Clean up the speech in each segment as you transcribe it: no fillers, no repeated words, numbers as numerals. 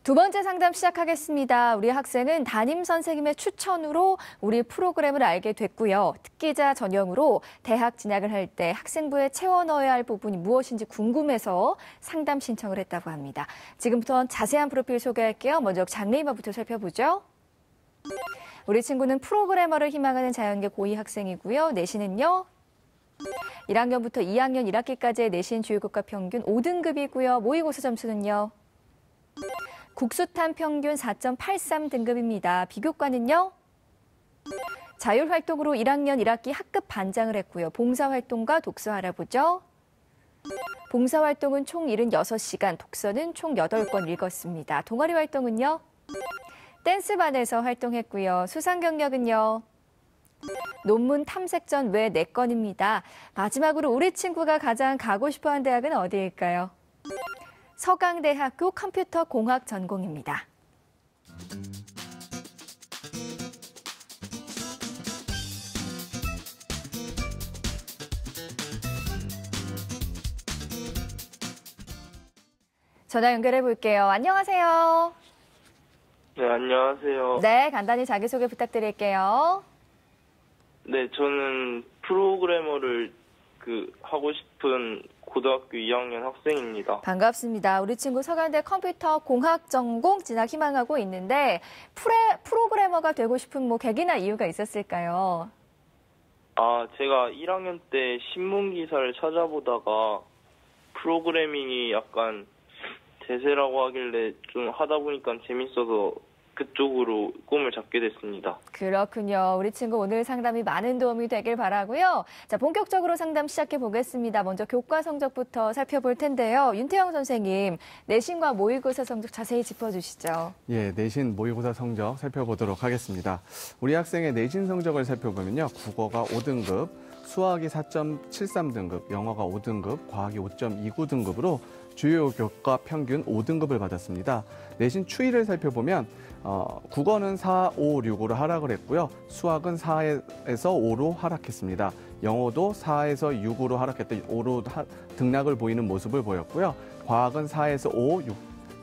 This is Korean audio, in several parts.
두 번째 상담 시작하겠습니다. 우리 학생은 담임 선생님의 추천으로 우리 프로그램을 알게 됐고요. 특기자 전형으로 대학 진학을 할 때 학생부에 채워 넣어야 할 부분이 무엇인지 궁금해서 상담 신청을 했다고 합니다. 지금부터 자세한 프로필 소개할게요. 먼저 장래희망부터 살펴보죠. 우리 친구는 프로그래머를 희망하는 자연계 고2 학생이고요. 내신은요. 1학년부터 2학년 1학기까지의 내신 주요국가 평균 5등급이고요. 모의고사 점수는요. 국수탄 평균 4.83 등급입니다. 비교과는요. 자율활동으로 1학년 1학기 학급 반장을 했고요. 봉사활동과 독서 알아보죠. 봉사활동은 총 76시간, 독서는 총 8권 읽었습니다. 동아리 활동은요. 댄스반에서 활동했고요. 수상 경력은요. 논문 탐색전 외 4건입니다. 마지막으로 우리 친구가 가장 가고 싶어하는 대학은 어디일까요? 서강대학교 컴퓨터공학 전공입니다. 전화 연결해 볼게요. 안녕하세요. 네, 안녕하세요. 네, 간단히 자기소개 부탁드릴게요. 네, 저는 프로그래머를 하고 싶은 고등학교 2학년 학생입니다. 반갑습니다. 우리 친구 서강대 컴퓨터 공학 전공 진학 희망하고 있는데 프로그래머가 되고 싶은 계기나 이유가 있었을까요? 제가 1학년 때 신문 기사를 찾아보다가 프로그래밍이 약간 대세라고 하길래 좀 하다 보니까 재밌어서 그쪽으로 꿈을 잡게 됐습니다. 그렇군요. 우리 친구 오늘 상담이 많은 도움이 되길 바라고요. 자, 본격적으로 상담 시작해 보겠습니다. 먼저 교과 성적부터 살펴볼 텐데요. 윤태영 선생님, 내신과 모의고사 성적 자세히 짚어주시죠. 예, 내신 모의고사 성적 살펴보도록 하겠습니다. 우리 학생의 내신 성적을 살펴보면요. 국어가 5등급, 수학이 4.73등급, 영어가 5등급, 과학이 5.29등급으로 주요 교과 평균 5등급을 받았습니다. 내신 추이를 살펴보면 국어는 4, 5, 6으로 하락을 했고요. 수학은 4에서 5로 하락했습니다. 영어도 4에서 6으로 하락했던 5로 등락을 보이는 모습을 보였고요. 과학은 4에서 5,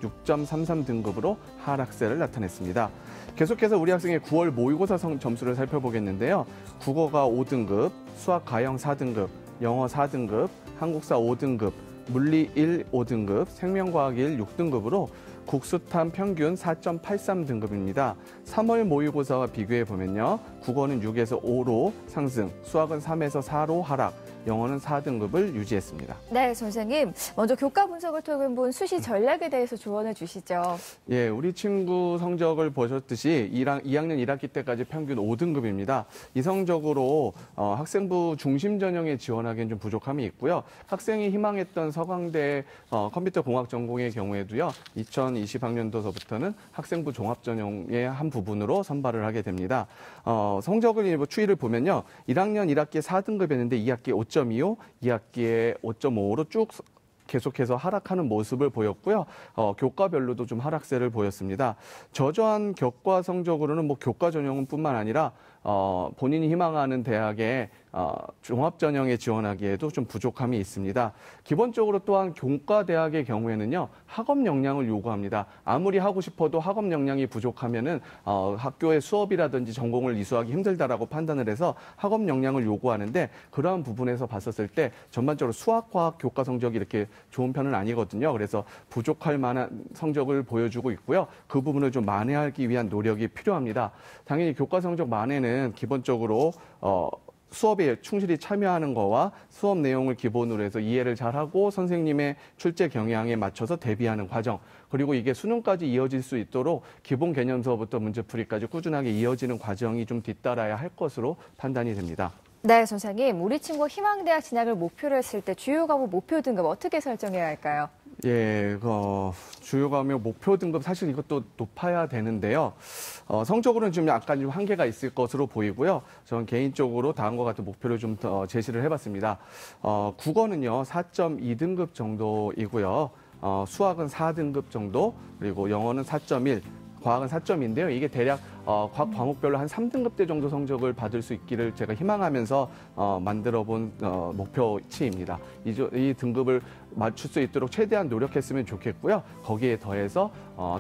6.33등급으로 하락세를 나타냈습니다. 계속해서 우리 학생의 9월 모의고사 점수를 살펴보겠는데요. 국어가 5등급, 수학 가형 4등급, 영어 4등급, 한국사 5등급, 물리 1 5등급, 생명과학 1 6등급으로 국수탄 평균 4.83등급입니다. 3월 모의고사와 비교해 보면요. 국어는 6에서 5로 상승, 수학은 3에서 4로 하락, 영어는 4등급을 유지했습니다. 네, 선생님. 먼저 교과 분석을 통해 본 수시 전략에 대해서 조언해 주시죠. 예, 우리 친구 성적을 보셨듯이 2학년 1학기 때까지 평균 5등급입니다. 이 성적으로 학생부 중심 전형에 지원하기엔 좀 부족함이 있고요. 학생이 희망했던 서강대 컴퓨터공학 전공의 경우에도요. 2020학년도서부터는 학생부 종합 전형의 한 부분으로 선발을 하게 됩니다. 성적을 추이를 보면요. 1학년 1학기에 4등급이었는데 2학기에 5.25, 2학기에 5.5로 쭉 계속해서 하락하는 모습을 보였고요. 교과별로도 좀 하락세를 보였습니다. 저조한 교과 성적으로는 교과 전형뿐만 아니라 본인이 희망하는 대학의 종합 전형에 지원하기에도 좀 부족함이 있습니다. 기본적으로 또한 교과대학의 경우에는요. 학업 역량을 요구합니다. 아무리 하고 싶어도 학업 역량이 부족하면은 학교의 수업이라든지 전공을 이수하기 힘들다라고 판단을 해서 학업 역량을 요구하는데 그러한 부분에서 봤었을 때 전반적으로 수학, 과학, 교과 성적이 이렇게 좋은 편은 아니거든요. 그래서 부족할 만한 성적을 보여주고 있고요. 그 부분을 좀 만회하기 위한 노력이 필요합니다. 당연히 교과 성적 만회는 기본적으로 수업에 충실히 참여하는 거와 수업 내용을 기본으로 해서 이해를 잘하고 선생님의 출제 경향에 맞춰서 대비하는 과정, 그리고 이게 수능까지 이어질 수 있도록 기본 개념서부터 문제풀이까지 꾸준하게 이어지는 과정이 좀 뒤따라야 할 것으로 판단이 됩니다. 네, 선생님. 우리 친구 희망대학 진학을 목표로 했을 때 주요 과목 목표 등급 어떻게 설정해야 할까요? 예, 주요 과목 목표 등급 사실 이것도 높아야 되는데요. 성적으로는 좀 약간 좀 한계가 있을 것으로 보이고요. 저는 개인적으로 다음과 같은 목표를 좀 더 제시를 해봤습니다. 국어는요, 4.2등급 정도이고요. 수학은 4등급 정도, 그리고 영어는 4.1, 과학은 4점인데요. 이게 대략 각 과목별로 한 3등급대 정도 성적을 받을 수 있기를 제가 희망하면서 만들어 본 목표치입니다. 이 등급을 맞출 수 있도록 최대한 노력했으면 좋겠고요. 거기에 더해서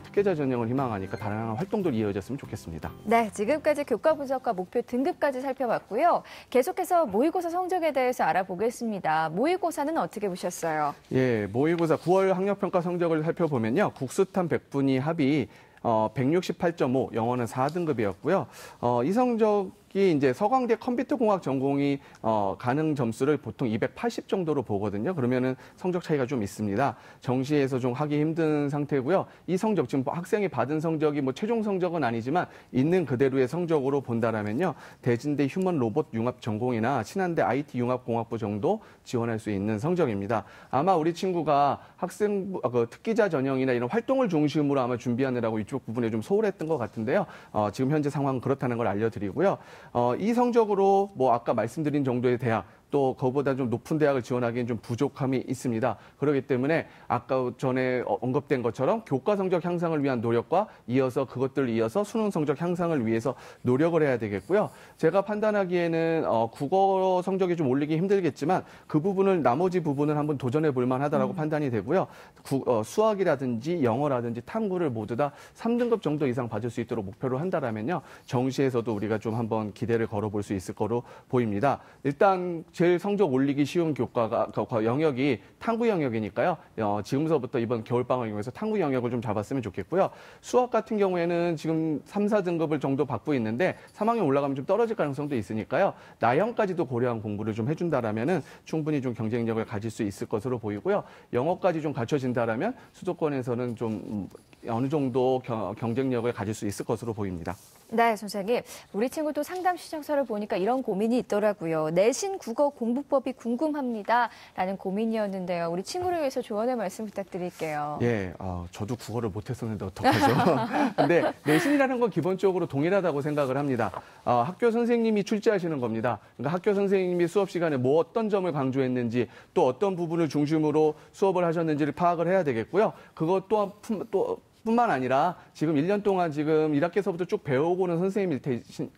특기자 전형을 희망하니까 다양한 활동도 이어졌으면 좋겠습니다. 네, 지금까지 교과 분석과 목표 등급까지 살펴봤고요. 계속해서 모의고사 성적에 대해서 알아보겠습니다. 모의고사는 어떻게 보셨어요? 예, 모의고사 9월 학력평가 성적을 살펴보면요. 국수탄 100분위 합이 168.5, 영어는 4등급이었고요. 이 성적이 이제 서강대 컴퓨터공학 전공이 가능 점수를 보통 280 정도로 보거든요. 그러면은 성적 차이가 좀 있습니다. 정시에서 좀 하기 힘든 상태고요. 이 성적 지금 학생이 받은 성적이 뭐 최종 성적은 아니지만 있는 그대로의 성적으로 본다라면요. 대진대 휴먼 로봇 융합 전공이나 친한대 IT 융합공학부 정도 지원할 수 있는 성적입니다. 아마 우리 친구가 학생부 특기자 전형이나 이런 활동을 중심으로 아마 준비하느라고 이쪽 부분에 좀 소홀했던 것 같은데요. 지금 현재 상황은 그렇다는 걸 알려드리고요. 이 성적으로 뭐 아까 말씀드린 정도의 대학 또 그보다 좀 높은 대학을 지원하기엔 좀 부족함이 있습니다. 그렇기 때문에 아까 전에 언급된 것처럼 교과 성적 향상을 위한 노력과 그것들을 이어서 수능 성적 향상을 위해서 노력을 해야 되겠고요. 제가 판단하기에는 국어 성적이 좀 올리기 힘들겠지만 그 부분을 나머지 부분을 한번 도전해 볼 만하다라고 판단이 되고요. 수학이라든지 영어라든지 탐구를 모두 다 3등급 정도 이상 받을 수 있도록 목표로 한다라면요. 정시에서도 우리가 좀 한번 기대를 걸어볼 수 있을 거로 보입니다. 일단 제일 성적 올리기 쉬운 교과가 영역이 탐구 영역이니까요. 지금서부터 이번 겨울방학을 이용해서 탐구 영역을 좀 잡았으면 좋겠고요. 수학 같은 경우에는 지금 3, 4등급을 정도 받고 있는데 3학년 올라가면 좀 떨어질 가능성도 있으니까요. 나형까지도 고려한 공부를 좀 해준다라면은 충분히 좀 경쟁력을 가질 수 있을 것으로 보이고요. 영어까지 좀 갖춰진다라면 수도권에서는 좀 어느 정도 경쟁력을 가질 수 있을 것으로 보입니다. 네, 선생님. 우리 친구도 상담 신청서를 보니까 이런 고민이 있더라고요. 내신 국어 공부법이 궁금합니다. 라는 고민이었는데요. 우리 친구를 위해서 조언의 말씀 부탁드릴게요. 예, 저도 국어를 못했었는데 어떡하죠? 근데 내신이라는 건 기본적으로 동일하다고 생각을 합니다. 학교 선생님이 출제하시는 겁니다. 그러니까 학교 선생님이 수업 시간에 뭐 어떤 점을 강조했는지 또 어떤 부분을 중심으로 수업을 하셨는지를 파악을 해야 되겠고요. 그것 또한 뿐만 아니라 지금 1년 동안 지금 1학기서부터 쭉 배워오고는 선생님일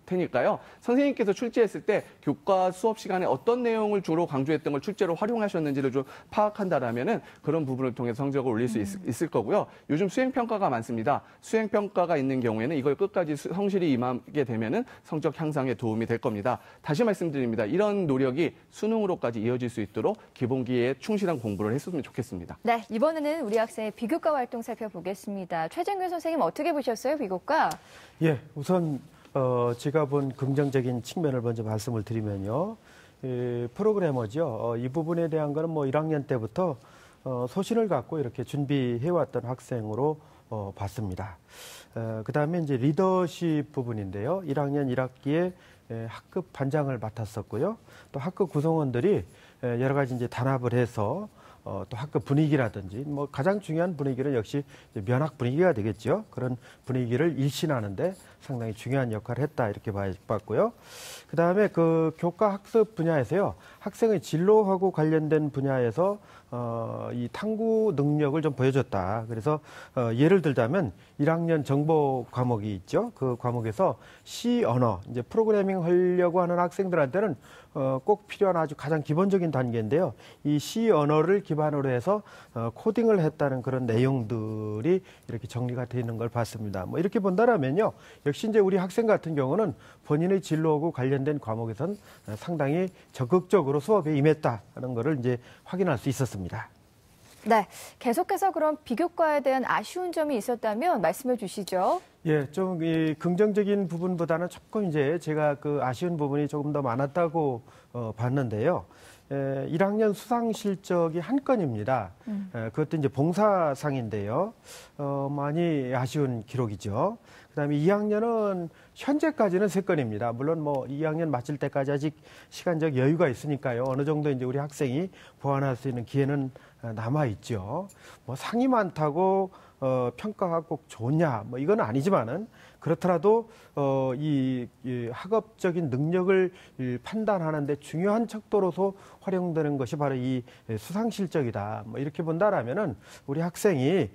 테니까요. 선생님께서 출제했을 때 교과 수업 시간에 어떤 내용을 주로 강조했던 걸 출제로 활용하셨는지를 좀 파악한다라면은 그런 부분을 통해 성적을 올릴 수 있을 거고요. 요즘 수행평가가 많습니다. 수행평가가 있는 경우에는 이걸 끝까지 성실히 임하게 되면은 성적 향상에 도움이 될 겁니다. 다시 말씀드립니다. 이런 노력이 수능으로까지 이어질 수 있도록 기본기에 충실한 공부를 했으면 좋겠습니다. 네, 이번에는 우리 학생의 비교과 활동 살펴보겠습니다. 최정규 선생님 어떻게 보셨어요, 비교과? 예, 우선 제가 본 긍정적인 측면을 먼저 말씀을 드리면요. 프로그래머죠. 이 부분에 대한 거는 뭐 1학년 때부터 소신을 갖고 이렇게 준비해왔던 학생으로 봤습니다. 그다음에 이제 리더십 부분인데요. 1학년 1학기에 학급 반장을 맡았었고요. 또 학급 구성원들이 여러 가지 이제 단합을 해서 또 학급 분위기라든지 뭐 가장 중요한 분위기는 역시 면학 분위기가 되겠죠. 그런 분위기를 일신하는데 상당히 중요한 역할을 했다 이렇게 봤고요. 그다음에 그 교과 학습 분야에서요. 학생의 진로하고 관련된 분야에서 이 탐구 능력을 좀 보여줬다. 그래서 예를 들자면 1학년 정보 과목이 있죠. 그 과목에서 C 언어, 이제 프로그래밍 하려고 하는 학생들한테는 꼭 필요한 아주 가장 기본적인 단계인데요. 이 C 언어를 기반으로 해서 코딩을 했다는 그런 내용들이 이렇게 정리가 되어 있는 걸 봤습니다. 뭐 이렇게 본다라면요. 역시 이제 우리 학생 같은 경우는 본인의 진로하고 관련된 과목에선 상당히 적극적으로 수업에 임했다는 것을 이제 확인할 수 있었습니다. 네, 계속해서 그럼 비교과에 대한 아쉬운 점이 있었다면 말씀해 주시죠. 예, 좀 이 긍정적인 부분보다는 조금 이제 제가 그 아쉬운 부분이 조금 더 많았다고 봤는데요. 1학년 수상 실적이 한 건입니다. 그것도 이제 봉사상인데요. 많이 아쉬운 기록이죠. 그다음에 2학년은 현재까지는 3건입니다. 물론 뭐 2학년 마칠 때까지 아직 시간적 여유가 있으니까요. 어느 정도 이제 우리 학생이 보완할 수 있는 기회는 남아 있죠. 뭐 상이 많다고 평가가 꼭 좋냐, 뭐 이건 아니지만은 그렇더라도 이 학업적인 능력을 판단하는데 중요한 척도로서 활용되는 것이 바로 이 수상 실적이다. 뭐 이렇게 본다라면은 우리 학생이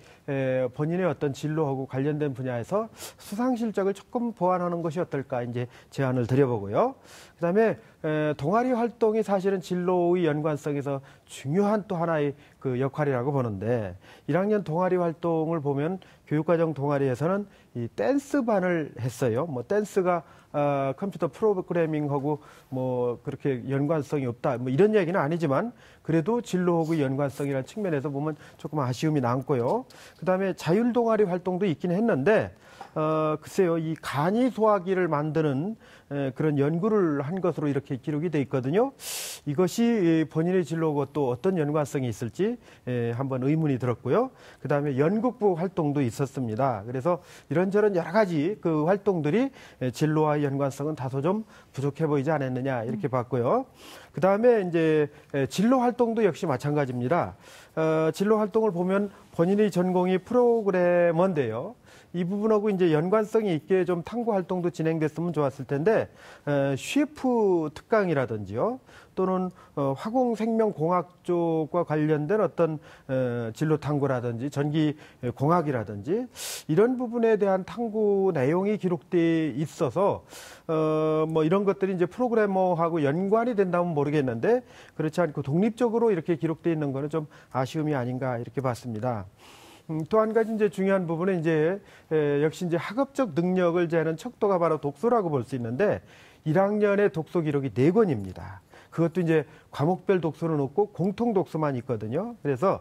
본인의 어떤 진로하고 관련된 분야에서 수상 실적을 조금 보완하는 것이 어떨까 이제 제안을 드려보고요. 그다음에 동아리 활동이 사실은 진로의 연관성에서 중요한 또 하나의 그 역할이라고 보는데 1학년 동아리 활동을 보면 교육과정 동아리에서는 이 댄스반을 했어요. 뭐 댄스가 컴퓨터 프로그래밍하고 뭐 그렇게 연관성이 없다. 뭐 이런 얘기는 아니지만 그래도 진로하고 연관성이라는 측면에서 보면 조금 아쉬움이 남고요. 그다음에 자율 동아리 활동도 있긴 했는데 글쎄요, 이 간이 소화기를 만드는 그런 연구를 한 것으로 이렇게 기록이 돼 있거든요. 이것이 본인의 진로하고 또 어떤 연관성이 있을지 한번 의문이 들었고요. 그 다음에 연극부 활동도 있었습니다. 그래서 이런저런 여러 가지 그 활동들이 진로와의 연관성은 다소 좀 부족해 보이지 않았느냐 이렇게 봤고요. 그 다음에 이제 진로 활동도 역시 마찬가지입니다. 진로 활동을 보면 본인의 전공이 프로그래머인데요. 이 부분하고 이제 연관성이 있게 좀 탐구 활동도 진행됐으면 좋았을 텐데, CF 특강이라든지요, 또는 화공생명공학 쪽과 관련된 어떤 진로 탐구라든지 전기공학이라든지 이런 부분에 대한 탐구 내용이 기록돼 있어서 뭐 이런 것들이 이제 프로그래머하고 연관이 된다면 모르겠는데 그렇지 않고 독립적으로 이렇게 기록돼 있는 거는 좀 아쉬움이 아닌가 이렇게 봤습니다. 또 한 가지 이제 중요한 부분은 이제 역시 이제 학업적 능력을 재는 척도가 바로 독서라고 볼 수 있는데 1학년의 독서 기록이 4권입니다. 그것도 이제 과목별 독서는 없고 공통 독서만 있거든요. 그래서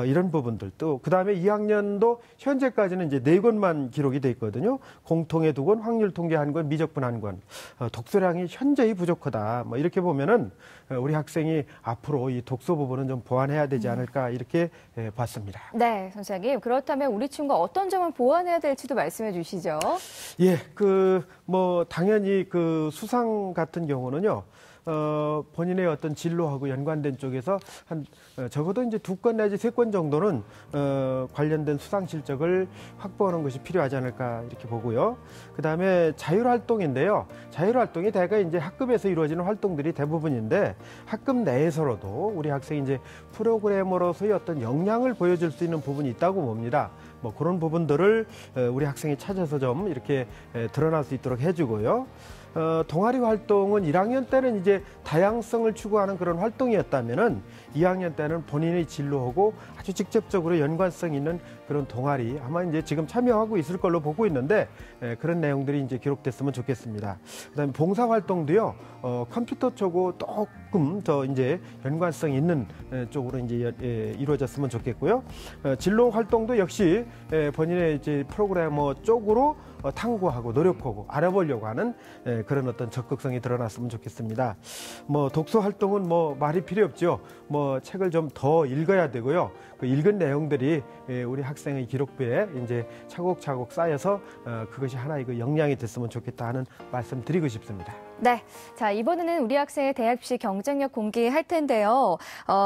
이런 부분들 또 그다음에 2학년도 현재까지는 이제 4권만 기록이 돼 있거든요. 공통의 2권, 확률 통계 1권, 미적분 1권. 독서량이 현저히 부족하다. 뭐 이렇게 보면은 우리 학생이 앞으로 이 독서 부분은 좀 보완해야 되지 않을까 이렇게 봤습니다. 네, 선생님. 그렇다면 우리 친구가 어떤 점을 보완해야 될지도 말씀해 주시죠. 예, 뭐 당연히 그 수상 같은 경우는요. 본인의 어떤 진로하고 연관된 쪽에서 적어도 이제 2건 내지 3건 정도는 관련된 수상 실적을 확보하는 것이 필요하지 않을까 이렇게 보고요. 그 다음에 자율활동인데요. 자율활동이 대개 이제 학급에서 이루어지는 활동들이 대부분인데 학급 내에서로도 우리 학생이 이제 프로그래머로서의 어떤 역량을 보여줄 수 있는 부분이 있다고 봅니다. 뭐 그런 부분들을 우리 학생이 찾아서 좀 이렇게 드러날 수 있도록 해주고요. 동아리 활동은 1학년 때는 이제 다양성을 추구하는 그런 활동이었다면은 2학년 때는 본인의 진로하고 아주 직접적으로 연관성 있는 그런 동아리 아마 이제 지금 참여하고 있을 걸로 보고 있는데 그런 내용들이 이제 기록됐으면 좋겠습니다. 그다음에 봉사 활동도요 컴퓨터 쪽으로 조금 더 이제 연관성 있는 쪽으로 이제 이루어졌으면 좋겠고요. 진로 활동도 역시 본인의 이제 프로그래머 쪽으로 탐구하고 노력하고 알아보려고 하는 그런 어떤 적극성이 드러났으면 좋겠습니다. 뭐 독서 활동은 뭐 말이 필요 없죠. 뭐 책을 좀 더 읽어야 되고요. 그 읽은 내용들이 우리 학생의 기록부에 이제 차곡차곡 쌓여서 그것이 하나의 그 역량이 됐으면 좋겠다 하는 말씀 드리고 싶습니다. 네. 자, 이번에는 우리 학생의 대학 입시 경쟁력 공개할 텐데요.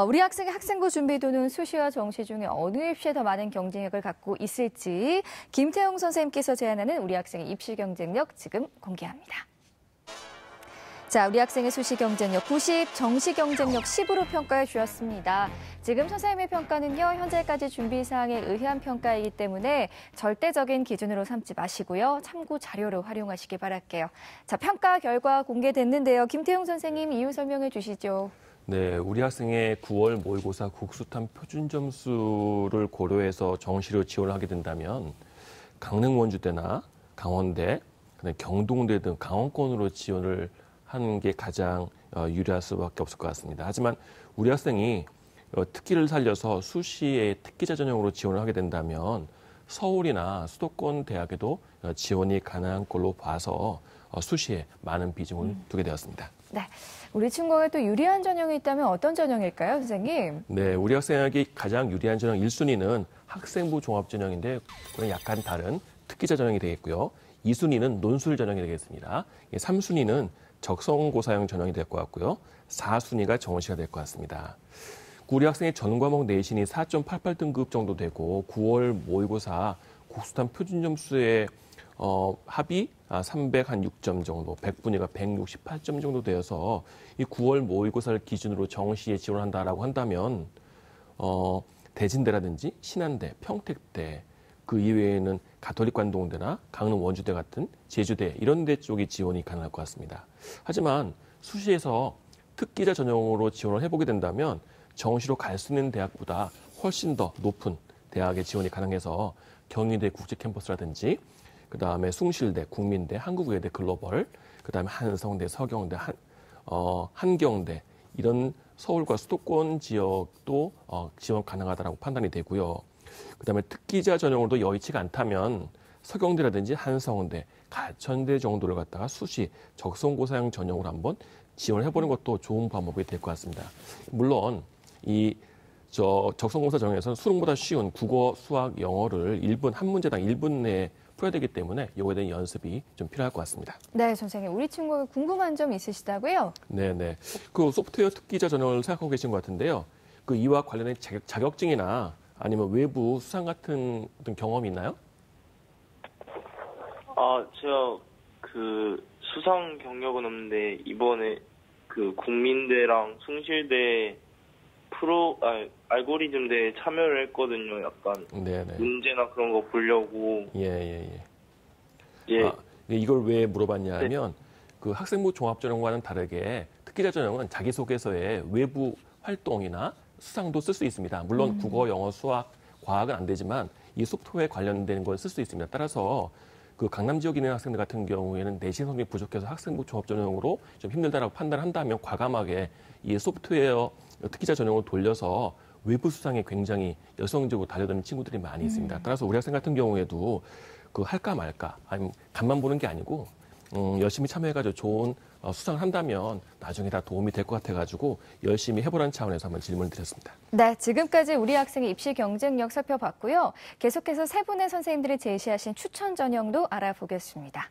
우리 학생의 학생부 준비도는 수시와 정시 중에 어느 입시에 더 많은 경쟁력을 갖고 있을지 김태용 선생님께서 제안하는 우리 학생의 입시 경쟁력 지금 공개합니다. 자, 우리 학생의 수시 경쟁력 90, 정시 경쟁력 10으로 평가해 주었습니다. 지금 선생님의 평가는요, 현재까지 준비 사항에 의한 평가이기 때문에 절대적인 기준으로 삼지 마시고요. 참고 자료로 활용하시기 바랄게요. 자, 평가 결과 공개됐는데요. 김태용 선생님 이유 설명해 주시죠. 네, 우리 학생의 9월 모의고사 국수탐 표준 점수를 고려해서 정시로 지원을 하게 된다면 강릉 원주대나 강원대, 경동대 등 강원권으로 지원을 하는 게 가장 유리할 수밖에 없을 것 같습니다. 하지만 우리 학생이 특기를 살려서 수시에 특기자 전형으로 지원을 하게 된다면 서울이나 수도권 대학에도 지원이 가능한 걸로 봐서 수시에 많은 비중을 두게 되었습니다. 네, 우리 친구가 또 유리한 전형이 있다면 어떤 전형일까요, 선생님? 네, 우리 학생에게 가장 유리한 전형 1순위는 학생부 종합 전형인데 그건 약간 다른 특기자 전형이 되겠고요. 2순위는 논술 전형이 되겠습니다. 3순위는 적성고사형 전형이 될 것 같고요. 4순위가 정원시가 될 것 같습니다. 우리 학생의 전 과목 내신이 4.88등급 정도 되고 9월 모의고사 국수탄 표준 점수의 합이 306점 정도, 100분위가 168점 정도 되어서 이 9월 모의고사를 기준으로 정시에 지원한다라고 한다면 대진대라든지 신한대, 평택대, 그 이외에는 가톨릭 관동대나 강릉 원주대 같은 제주대 이런 데 쪽이 지원이 가능할 것 같습니다. 하지만 수시에서 특기자 전형으로 지원을 해보게 된다면 정시로 갈 수 있는 대학보다 훨씬 더 높은 대학에 지원이 가능해서 경희대 국제캠퍼스라든지 그다음에 숭실대, 국민대, 한국외대 글로벌, 그다음에 한성대, 서경대, 한경대 이런 서울과 수도권 지역도 지원 가능하다고 판단이 되고요. 그다음에 특기자 전형으로도 여의치가 않다면 서경대라든지 한성대, 가천대 정도를 갖다가 수시 적성고사형 전형으로 한번 지원을 해보는 것도 좋은 방법이 될 것 같습니다. 물론 이 적성고사 전형에서는 수능보다 쉬운 국어, 수학, 영어를 한 문제당 1분 내에 풀어야 되기 때문에 이거에 대한 연습이 좀 필요할 것 같습니다. 네, 선생님. 우리 친구가 궁금한 점 있으시다고요? 네네. 그 소프트웨어 특기자 전형을 생각하고 계신 것 같은데요. 그 이와 관련된 자격증이나 아니면 외부 수상 같은 어떤 경험이 있나요? 제가 그 수상 경력은 없는데 이번에 그 국민대랑 숭실대 알고리즘 대에 참여를 했거든요. 약간 네네. 문제나 그런 거 보려고. 예. 예. 이걸 왜 물어봤냐 하면 그 학생부 종합전형과는 다르게 특기자 전형은 자기소개서에 외부 활동이나 수상도 쓸 수 있습니다. 물론 국어, 영어, 수학, 과학은 안 되지만 이 소프트웨어에 관련된 걸 쓸 수 있습니다. 따라서 그 강남 지역에 있는 학생들 같은 경우에는 내신 성적이 부족해서 학생부 종합전형으로 좀 힘들다라고 판단한다면 과감하게 이 소프트웨어 특기자 전형을 돌려서 외부 수상에 굉장히 여성적으로 달려드는 친구들이 많이 있습니다. 따라서 우리 학생 같은 경우에도 그 할까 말까 아니면 간만 보는 게 아니고 열심히 참여해가지고 좋은 수상을 한다면 나중에 다 도움이 될 것 같아가지고 열심히 해보라는 차원에서 한번 질문을 드렸습니다. 네, 지금까지 우리 학생의 입시 경쟁력 살펴봤고요. 계속해서 세 분의 선생님들이 제시하신 추천 전형도 알아보겠습니다.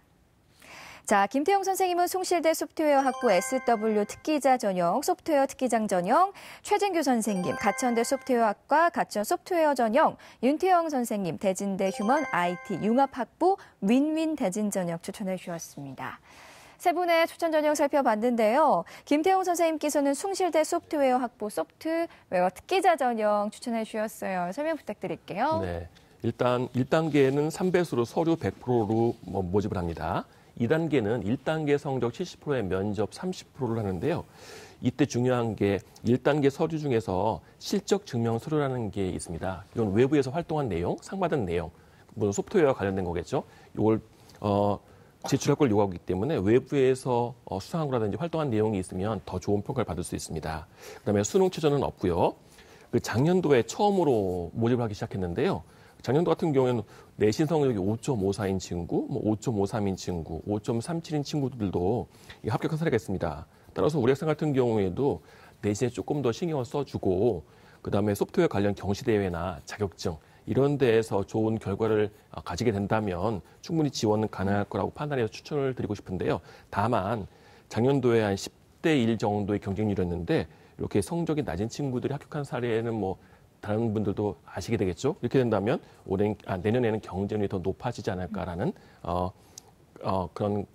자, 김태용 선생님은 숭실대 소프트웨어 학부 SW 특기자 전형, 소프트웨어 특기장 전형, 최진규 선생님, 가천대 소프트웨어학과 가천 소프트웨어 전형, 윤태영 선생님, 대진대 휴먼 IT 융합학부 윈윈 대진 전형 추천해 주셨습니다. 세 분의 추천 전형 살펴봤는데요. 김태용 선생님께서는 숭실대 소프트웨어 학부 소프트웨어 특기자 전형 추천해 주셨어요. 설명 부탁드릴게요. 네, 일단 1단계는 3배수로 서류 100%로 모집을 합니다. 2단계는 1단계 성적 70%의 면접 30%를 하는데요. 이때 중요한 게 1단계 서류 중에서 실적 증명 서류라는 게 있습니다. 이건 외부에서 활동한 내용, 상 받은 내용, 물론 소프트웨어와 관련된 거겠죠. 이걸 제출할 걸 요구하기 때문에 외부에서 수상하라든지 활동한 내용이 있으면 더 좋은 평가를 받을 수 있습니다. 그다음에 수능 최저는 없고요. 그 작년도에 처음으로 모집을 하기 시작했는데요. 작년도 같은 경우에는 내신 성적이 5.54인 친구, 5.53인 친구, 5.37인 친구들도 합격한 사례가 있습니다. 따라서 우리 학생 같은 경우에도 내신에 조금 더 신경을 써주고 그다음에 소프트웨어 관련 경시대회나 자격증 이런 데에서 좋은 결과를 가지게 된다면 충분히 지원은 가능할 거라고 판단해서 추천을 드리고 싶은데요. 다만 작년도에 한 10대 1 정도의 경쟁률이었는데 이렇게 성적이 낮은 친구들이 합격한 사례는 다른 분들도 아시게 되겠죠. 이렇게 된다면 내년에는 경쟁률이 더 높아지지 않을까라는 그런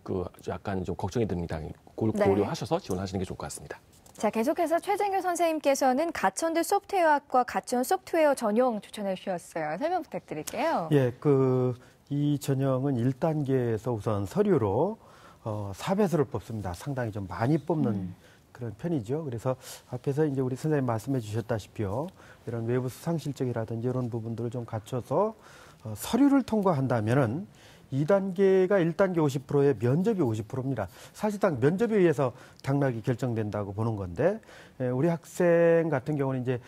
약간 좀 걱정이 듭니다. 고려하셔서 지원하시는 게 좋을 것 같습니다. 자, 계속해서 최진규 선생님께서는 가천대 소프트웨어학과 가천 소프트웨어 전형 추천해 주셨어요. 설명 부탁드릴게요. 예, 이 전형은 1단계에서 우선 서류로 4배수를 뽑습니다. 상당히 좀 많이 뽑는 그런 편이죠. 그래서 앞에서 이제 우리 선생님 말씀해 주셨다시피요. 이런 외부 수상 실적이라든지 이런 부분들을 좀 갖춰서 서류를 통과한다면은 2단계가 1단계 50%에 면접이 50%입니다. 사실상 면접에 의해서 당락이 결정된다고 보는 건데 우리 학생 같은 경우는 이제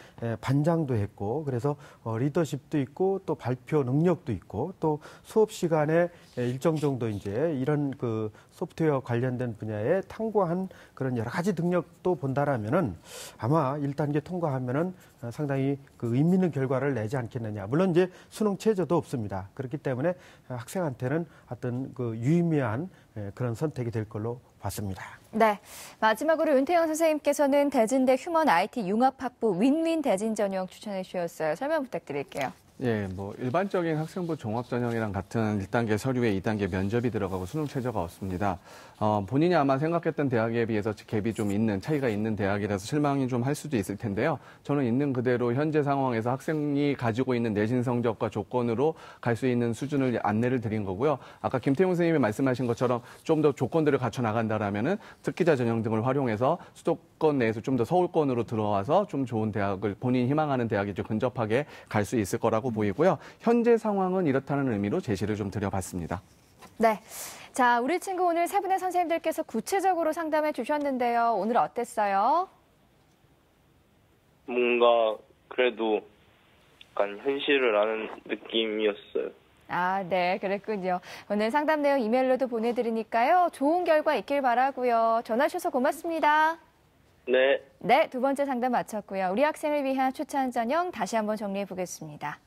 반장도 했고 그래서 리더십도 있고 또 발표 능력도 있고 또 수업 시간에 일정 정도 이제 이런 그 소프트웨어 관련된 분야에 탐구한 그런 여러 가지 능력도 본다라면은 아마 1단계 통과하면은 상당히 그 의미 있는 결과를 내지 않겠느냐. 물론 이제 수능 최저도 없습니다. 그렇기 때문에 학생한테는 학생들한테는 어떤 그 유의미한 그런 선택이 될 걸로 봤습니다. 네. 마지막으로 윤태영 선생님께서는 대진대 휴먼 IT 융합학부 윈윈 대진 전형 추천해 주셨어요. 설명 부탁드릴게요. 예, 일반적인 학생부 종합전형이랑 같은 1단계 서류에 2단계 면접이 들어가고 수능 최저가 없습니다. 본인이 아마 생각했던 대학에 비해서 갭이 좀 있는, 차이가 있는 대학이라서 실망이 좀 할 수도 있을 텐데요. 저는 있는 그대로 현재 상황에서 학생이 가지고 있는 내신 성적과 조건으로 갈 수 있는 수준을 안내를 드린 거고요. 아까 김태용 선생님이 말씀하신 것처럼 좀 더 조건들을 갖춰 나간다라면은 특기자 전형 등을 활용해서 수도권 내에서 좀 더 서울권으로 들어와서 좀 좋은 대학을 본인이 희망하는 대학이 좀 근접하게 갈 수 있을 거라고 보이고요. 현재 상황은 이렇다는 의미로 제시를 좀 드려봤습니다. 네. 자, 우리 친구 오늘 세 분의 선생님들께서 구체적으로 상담해 주셨는데요. 오늘 어땠어요? 뭔가 그래도 약간 현실을 아는 느낌이었어요. 아, 네, 그랬군요. 오늘 상담 내용 이메일로도 보내드리니까요. 좋은 결과 있길 바라고요. 전화 주셔서 고맙습니다. 네. 네, 두 번째 상담 마쳤고요. 우리 학생을 위한 추천 전형 다시 한번 정리해 보겠습니다.